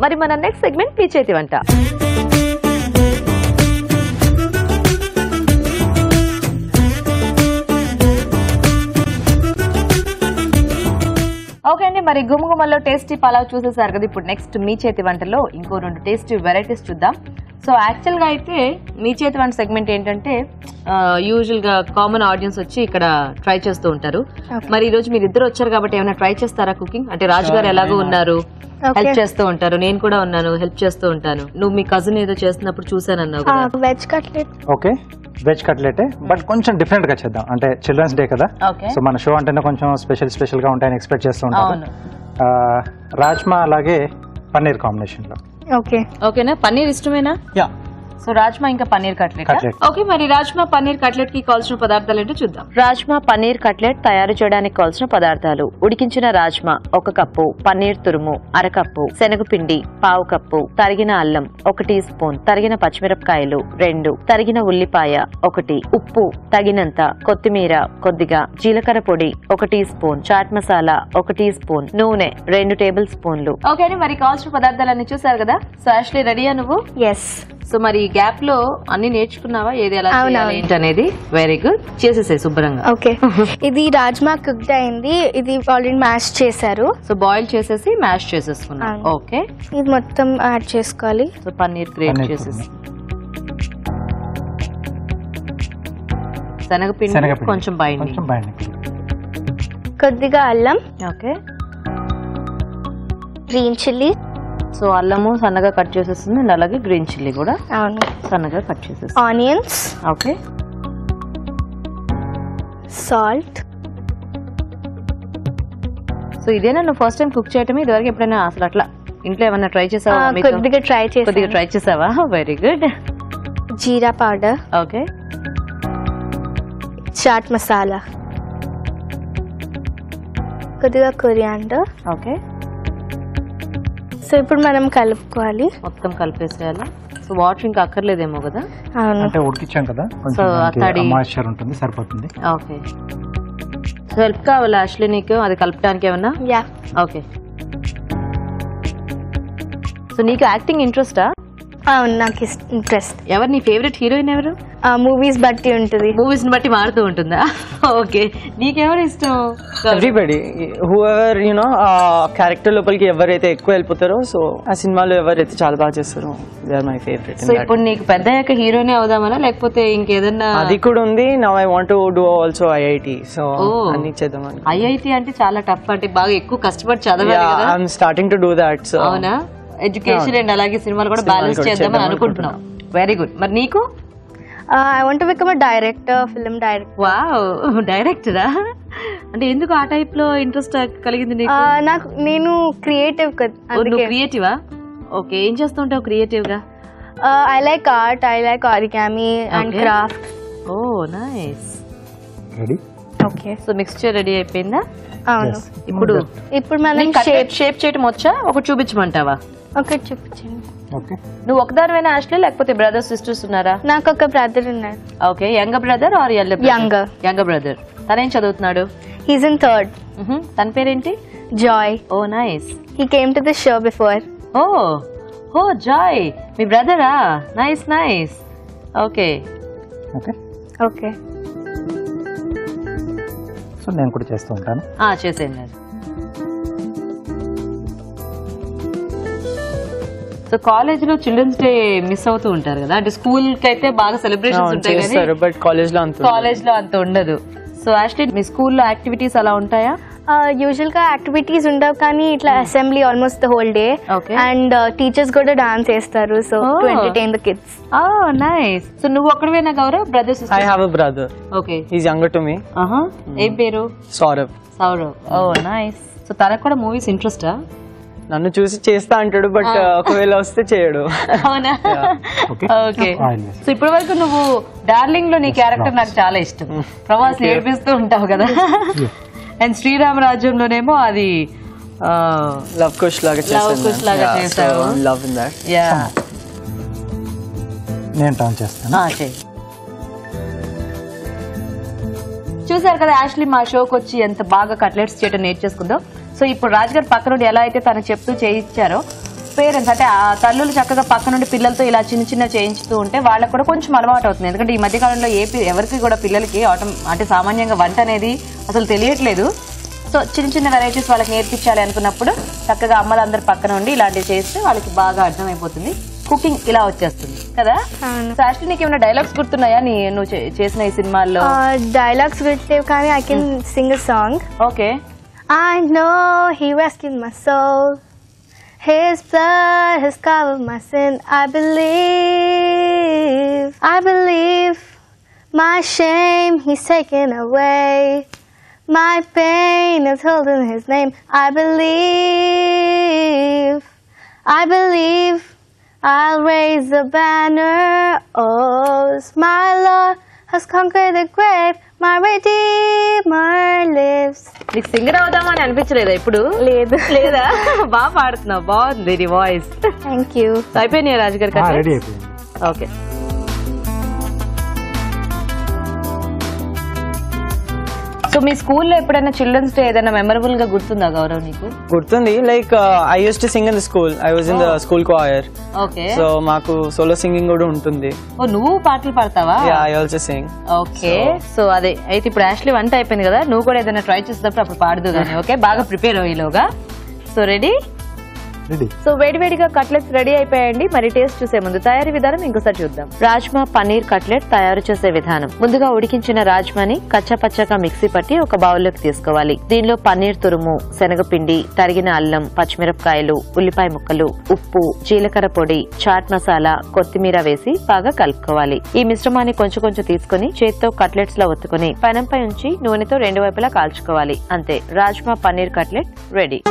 మరి మన next segment మీ చేతి వంట. ఓకే అండి, మరి గుమగుమల్లో టేస్టీ పలావ్ చూసేసారు కదా. ఇప్పుడు నెక్స్ట్ మీ చేతి వంటలో ఇంకో 2 టేస్టీ వెరైటీస్ చూద్దాం. సో యాక్చువల్గా అయితే మీ చేతి వంట సెగ్మెంట్ ఏంటంటే యూజువల్గా కామన్ ఆడియన్స్ వచ్చి ఇక్కడ ట్రై చేస్తూ ఉంటారు. మరి ఈ రోజు మీరు ఇద్దరు వచ్చారు కాబట్టి ఏమైనా ట్రై చేస్తారా కుకింగ్? అంటే రాజు గారు ఎలాగో ఉన్నారు, హెల్ప్ చేస్తూ ఉంటారు, నేను కూడా ఉన్నాను, హెల్ప్ చేస్తూ ఉంటాను. నువ్వు మీ కజిన్ ఏదో చేస్తున్నప్పుడు చూసానన్నావు కదా. Veg cutlet. Okay, veg cutlet but కొంచెం డిఫరెంట్ గా చేద్దాం. అంటే చిల్డ్రన్స్ డే కదా, సో మన షో అంటేనే కొంచెం స్పెషల్ గా ఉంటాయని ఎక్స్పెక్ట్ చేస్తూ ఉంటారు. రాజ్మా అలాగే పన్నీర్ కాంబినేషన్ లో. ఓకేనా? పన్నీర్ ఇష్టమేనా? యా. సో రాజ్మా ఇంకా పన్నీర్ కట్లెట్. ఓకే, మరి రాజ్మా పన్నీర్ కట్లెట్ కి కావాల్సిన పదార్థాలు ఏంటో చూద్దాం. రాజ్మా పన్నీర్ కట్లెట్ తయారు చేయడానికి కావాల్సిన పదార్థాలు: ఉడికించిన రాజ్మా 1 కప్పు, పన్నీర్ తురుము 1/2 కప్పు, శనగపిండి 1/2 కప్పు, తరిగిన అల్లం 1 టీ స్పూన్, తరిగిన పచ్చిమిరపకాయలు 2, తరిగిన ఉల్లిపాయ 1, ఉప్పు తగినంత, కొత్తిమీర కొద్దిగా, జీలకర్ర పొడి 1 teaspoon, chaat masala 1 teaspoon, నూనె 2 టేబుల్ స్పూన్లు. ఓకే, మరి కావాల్సిన పదార్థాలన్నీ చూసారు కదా. సో యాష్లీ రెడీయా నువ్వు? ఎస్. సో మరి గ్యాప్ లో అన్ని నేర్చుకున్నావా ఏది ఎలా చేయాలి ఏంటనేది? వెరీ గుడ్, చేసేసాయి శుభ్రంగా. ఓకే, ఇది రాజ్మా కుక్డ్ అయింది, ఇది ఆల్రెడీ మ్యాష్ చేశారు. సో బాయిల్ చేసేసి మ్యాష్ చేసేసుకున్నాం. ఓకే, ఇది మొత్తం యాడ్ చేసుకోవాలి. సో పన్నీర్ గ్రేట్ చేసేసి, శనగపిండి కొంచెం బైండింగ్, కొద్దిగా అల్లం. Okay, green chilli. సో అల్లము సన్నగా కట్ చేసేస్తుంది అండ్ అలాగే గ్రీన్ చిల్లీ కూడా సన్నగా కట్ చేసేస్తుంది. ఆనియన్స్. Okay, salt. సో ఇదేనా నువ్వు ఫస్ట్ టైం కుక్ చేయటమే? ఇదివరకు ఎప్పుడైనా అసలు అట్లా ఇంట్లో ఏమన్నా ట్రై చేసావా? కొద్దిగా ట్రై చేసావా? Very good. Jeera powder. Okay, chaat masala, కొద్దిగా కొరియాండర్. ఓకే, సో ఇప్పుడు మనం కలుపుకోవాలి, మొత్తం కలిపేసేయాలి. సో వాటర్ ఇంకా అక్కర్లేదేమో కదా? అంటే ఉడికించాం కదా, కొంచెం మాయిశ్చర్ ఉంటుంది, సరిపోతుంది. ఓకే, సో హెల్ప్ కావాలా యాష్లీ నీకు అది కలపడానికి ఏమన్నా? యా. ఓకే, సో నీకు యాక్టింగ్ ఇంట్రెస్టా? అవును, నాకు ఇంట్రెస్ట్. ఎవరు నీ ఫేవరెట్ హీరోయిన్ ఎవరు? మూవీస్ బట్టి ఉంటుంది, మూవీస్ బట్టి మారుతూ ఉంటుందా? ఓకే, నీకెవరు ఇష్టం? ఎవ్రీబడి హూఎవర్ క్యారెక్టర్ లోపలికి ఎవరైతే ఎక్కువ వెళ్ళిపోతారో, సో ఆ సినిమాలో ఎవరైతే చాలా బాగా చేస్తారో they are my favourite. So ఇప్పుడు నీకు పెద్ద అయ్యాక హీరోనే అవుదామనా లేకపోతే ఇంకేదన్నా? అది కూడా ఉంది. Now I want to do also IIT, so అన్ని చేద్దాం. ఐఐటి అంటే చాలా టఫ్, అంటే బాగా ఎక్కువ కష్టపడి చదవాలి కదా. I am starting to do that. So అవునా? ఎడ్యుకేషన్ అండ్ అలాగే సినిమాలు కూడా బ్యాలెన్స్ చేద్దామని అనుకుంటున్నాం. Very good. మరి నీకు? I want to become a director, film director. Wow, డైరెక్టరా? అంటే ఎందుకు ఆ టైప్ లో ఇంట్రెస్ట్ కలిగింది నీకు? నాకు నేను క్రియేటివ్ కదా. నువ్వు క్రియేటివా? ఓకే, ఏం చేస్తుంటావు క్రియేటివ్ గా? I like art, I like origami and craft. Oh nice. Ready. Okay, so mixture ready అయిపోయిందా? అవును. ఇప్పుడు మనం షేప్ చేయటం వచ్చా? ఒకటి చూపించమంటావా? ఒకటి చూపించండి. ఓకే, నువ్వు ఒకదానివైనా యాష్లీ లేకపోతే బ్రదర్స్ సిస్టర్స్ ఉన్నారా? నాకు ఒక బ్రదర్ ఉన్నారు. Okay, younger brother or younger brother? తనేం చదువుతున్నాడు? He's in 3rd. తన పేరేంటి? జాయ్. ఓ nice. He came to the show before. ఓ జాయ్ మీ బ్రదరా? Nice nice. Okay okay okay. So నేను కూడా చేస్తూ ఉంటాను. చేసేయండి. సో కాలేజ్ లో చిల్డ్రన్స్ డే మిస్ అవుతూ ఉంటారు కదా, అంటే స్కూల్ కి అయితే బాగా సెలబ్రేషన్స్ ఉంటాయి కానీ బట్ కాలేజ్ లో అంత ఉండదు. సో యాక్చువల్లీ మీ స్కూల్లో యాక్టివిటీస్ అలా ఉంటాయా? యూజువల్ గా యాక్టివిటీస్ ఉండవు కానీ ఇట్లా assembly almost the whole day and teachers కూడా డాన్స్ చేస్తారు, so to entertain the kids. Nice. So నువ్వు ఒక్కడివేనా Gaurav? Brothers? I have a brother. Okay, he is younger to me. ఏం పేరు? సౌరవ్. ఓ నైస్. సో తనకు కూడా మూవీస్ ఇంట్రెస్టా? నన్ను చూసి చేస్తా అంటాడు బట్ ఒకవేళ వస్తే చేయడు. అవునా? ఓకే. సో ఇప్పటి వరకు నువ్వు డార్లింగ్ లో నీ క్యారెక్టర్ నాకు చాలా ఇష్టం. ప్రభాస్ ఏడిపిస్తూ ఉంటావు కదా. అండ్ శ్రీరామ రాజ్యంలోనేమో అది లవ్ కుష్ లాగా చేసావు. Love in that. యా, నేను టర్న్ చేస్తాను. చూసారు కదా యాష్లీ మా షోకి వచ్చి ఎంత బాగా కట్లెట్స్ చేయడం నేర్చేసుకుందో. సో ఇప్పుడు రాజుగారు పక్క నుండి ఎలా అయితే తను చెప్తూ చేయించారో పేరెంట్స్ అంటే ఆ తల్లులు చక్కగా పక్క నుండి పిల్లలతో ఇలా చిన్న చేయించుతూ ఉంటే వాళ్ళకి కూడా కొంచెం అలవాటు అవుతుంది. ఎందుకంటే ఈ మధ్య కాలంలో ఎవరికి కూడా పిల్లలకి అంటే సామాన్యంగా వంట అనేది అసలు తెలియట్లేదు. సో చిన్న వెరైటీస్ వాళ్ళకి నేర్పించాలి అనుకున్నప్పుడు చక్కగా అమ్మలందరూ పక్కన ఉండి ఇలాంటివి చేస్తే వాళ్ళకి బాగా అర్థమైపోతుంది. కుకింగ్ ఇలా వచ్చేస్తుంది కదా. సో యాక్చువల్లీ నీకు ఏమైనా డైలాగ్స్ గుర్తున్నాయా నువ్వు చేసిన ఈ సినిమాల్లో? డైలాగ్స్ గుర్తులేవు కానీ I can sing a song. Okay. I know he rescued my soul. His blood has covered my sin. I believe my shame he's taken away. My pain is held in his name. I believe I'll raise a banner. Oh, my Lord has conquered the grave. My Redeemer lives. నీకు singer అవుదామా అని అనిపించలేదా ఇప్పుడు? లేదు. లేదా? బాగా పాడుతున్నావు, బాగుంది నీ voice. Thank you. అయిపోయినాయి రాజు గారు? రెడీ అయిపోయింది. ఓకే. సో మీ స్కూల్లో ఎప్పుడైనా చిల్డ్రన్స్ డే ఏదైనా మెమరబుల్ గా గుర్తుందా గౌరవ్ నీకు? గుర్తుంది. Like I use to sing in the school. I was in the school choir. Okay. So మాకు సోలో సింగింగ్ కూడా ఉంటుంది. ఓ నువ్వు పాటలు పాడతావా? Yeah, I also sing. Okay. So అదే అయితే ఇప్పుడు యాక్చువల్లీ వంట అయిపోయింది కదా, నువ్వు కూడా ఏదైనా ట్రై చేసేటప్పుడు అప్పుడు పాడదు కానీ. ఓకే, బాగా ప్రిపేర్ అయ్యేలోగా. So ready? సో వేడివేడిగా కట్లెట్స్ రెడీ అయిపోయాయండి. మరి టేస్ట్ చూసే ముందు తయారీ విధానం ఇంకోసారి చూద్దాం. రాజ్మా పన్నీర్ కట్లెట్ తయారు చేసే విధానం. ముందుగా ఉడికించిన రాజ్మాని కచ్చపచ్చగా మిక్సీ పట్టి ఒక బౌల్లోకి తీసుకోవాలి. దీనిలో పన్నీర్ తురుము, శనగపిండి, తరిగిన అల్లం, పచ్చిమిరపకాయలు, ఉల్లిపాయ ముక్కలు, ఉప్పు, జీలకర్ర పొడి, చాట్ మసాలా, కొత్తిమీర వేసి బాగా కలుపుకోవాలి. ఈ మిశ్రమాన్ని కొంచెం తీసుకుని చేత్తో కట్లెట్స్ లో ఒత్తుకుని పెనంపై ఉంచి నూనెతో రెండు వైపులా కాల్చుకోవాలి. అంతే, రాజ్మా పన్నీర్ కట్లెట్ రెడీ.